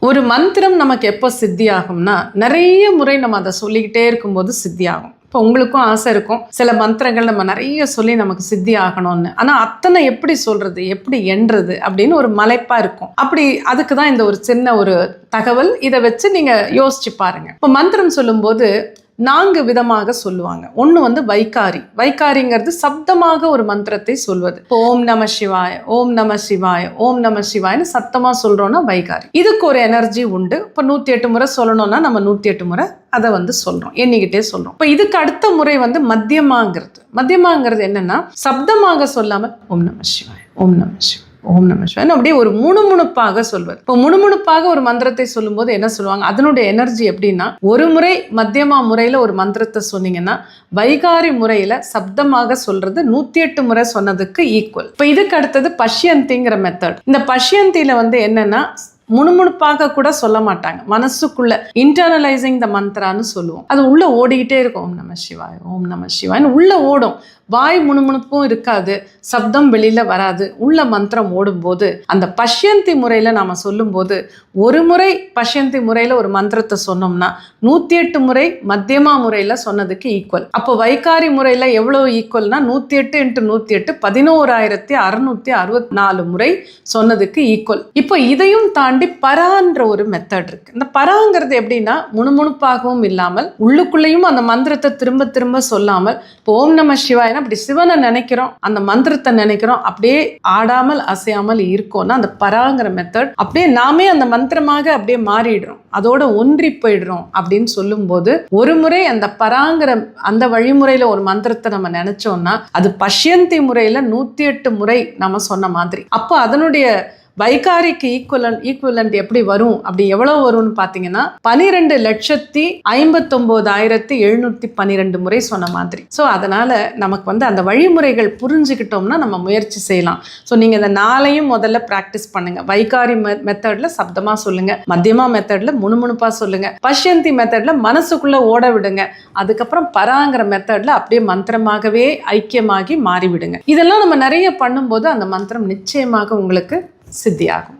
ஒரு மந்திரம் நமக்கு எப்போ சித்தி ஆகும்னா, நிறைய முறை நம்ம அதை சொல்லிக்கிட்டே இருக்கும்போது சித்தி ஆகும். இப்போ உங்களுக்கும் ஆசை இருக்கும், சில மந்திரங்கள் நம்ம நிறைய சொல்லி நமக்கு சித்தி ஆகணும்னு. ஆனால் அத்தனை எப்படி சொல்றது, எப்படி எண்றது அப்படின்னு ஒரு மலைப்பா இருக்கும். அப்படி அதுக்கு தான் இந்த ஒரு சின்ன ஒரு தகவல். இதை வச்சு நீங்க யோசிச்சு பாருங்க. இப்போ மந்திரம் சொல்லும்போது 4 விதமாக சொல்லுவாங்க. ஒன்று வந்து வைகாரி. வைகாரிங்கிறது சப்தமாக ஒரு மந்திரத்தை சொல்வது. ஓம் நம சிவாய, ஓம் நம சிவாய, ஓம் நம சிவாயன்னு சத்தமாக சொல்கிறோன்னா வைகாரி. இதுக்கு ஒரு எனர்ஜி உண்டு. இப்போ 108 முறை சொல்லணும்னா நம்ம 108 முறை அதை வந்து சொல்கிறோம், எண்ணிக்கிட்டே சொல்கிறோம். இப்போ இதுக்கு அடுத்த முறை வந்து மத்தியமாங்கிறது. மத்தியமாங்கிறது என்னன்னா, சப்தமாக சொல்லாமல் ஓம் நம சிவாய, ஓம் நம சிவாய, ஓம் நம சிவாய் அப்படியே ஒரு முணுமுணுப்பாக சொல்வது. இப்போ முணுமுணுப்பாக ஒரு மந்திரத்தை சொல்லும்போது என்ன சொல்லுவாங்க, அதனுடைய எனர்ஜி எப்படின்னா, ஒரு முறை மத்தியமா முறையில் ஒரு மந்திரத்தை சொன்னீங்கன்னா வைகாரி முறையில் சப்தமாக சொல்றது 108 முறை சொன்னதுக்கு ஈக்குவல். இப்போ இதுக்கு அடுத்தது பஷ்யந்திங்கிற மெத்தட். இந்த பஷ்யந்தியில வந்து என்னன்னா, முணுமுணுப்பாக கூட சொல்ல மாட்டாங்க, மனசுக்குள்ள இன்டர்னலைசிங் த மந்த்ரான்னு சொல்லுவோம். அது உள்ள ஓடிக்கிட்டே இருக்கும். ஓம் நம சிவாய், ஓம் நம சிவாய்னு உள்ள ஓடும். வாய் முணுமுணுப்பும் இருக்காது, சப்தம் வெளியில வராது, உள்ள மந்திரம் ஓடும்போது அந்த பஷ்யந்தி முறையில நாம சொல்லும்போது, ஒரு முறை பஷ்யந்தி முறையில ஒரு மந்திரத்தை சொன்னோம்னா 108 முறை மத்தியமா முறையில சொன்னதுக்கு ஈக்குவல். அப்போ வைகாரி முறையில எவ்வளவு ஈக்குவல்னா 108 × 108 11,664 முறை சொன்னதுக்கு ஈக்குவல். இப்போ இதையும் தாண்டி பரான்ற ஒரு மெத்தட் இருக்கு. இந்த பராங்கிறது எப்படின்னா, முணுமுணுப்பாகவும் இல்லாமல் உள்ளுக்குள்ளேயும் அந்த மந்திரத்தை திரும்ப திரும்ப சொல்லாமல், ஓம் நம சிவாய் அப்படி சிவனை நினைக்கிறோம், அந்த மந்திரத்தை நினைக்கிறோம், அப்படியே ஆடாமல் அசையாமல் இருக்கோம்னா அந்த பராங்கிற மெத்தட். அப்படியே நாமே அந்த மந்திரமாக அப்படியே மாறிடுறோம், அதோட ஒன்றி போயிடுறோம் அப்படின்னு சொல்லும்போது, ஒரு முறை அந்த பராங்கிற அந்த வழிமுறையில ஒரு மந்திரத்தை நம்ம நினைச்சோம்னா அது பஷ்யந்தி முறையில 108 முறை நம்ம சொன்ன மாதிரி. அப்போ அதனுடைய வைகாரிக்கு ஈக்குவலண்ட் எப்படி வரும், அப்படி எவ்வளவு வரும்னு பார்த்தீங்கன்னா 12,59,712 முறை சொன்ன மாதிரி. ஸோ அதனால நமக்கு வந்து அந்த வழிமுறைகள் புரிஞ்சுக்கிட்டோம்னா நம்ம முயற்சி செய்யலாம். ஸோ நீங்கள் இந்த 4ஐயும் முதல்ல ப்ராக்டிஸ் பண்ணுங்க. வைகாரி மெத்தட்ல சப்தமாக சொல்லுங்க, மத்தியமா மெத்தட்ல முணுமுணுப்பாக சொல்லுங்க, பஷ்யந்தி மெத்தட்ல மனசுக்குள்ள ஓட விடுங்க, அதுக்கப்புறம் பராங்கிற மெத்தட்ல அப்படியே மந்திரமாகவே ஐக்கியமாகி மாறிவிடுங்க. இதெல்லாம் நம்ம நிறைய பண்ணும்போது அந்த மந்திரம் நிச்சயமாக உங்களுக்கு சித்தியாகும்.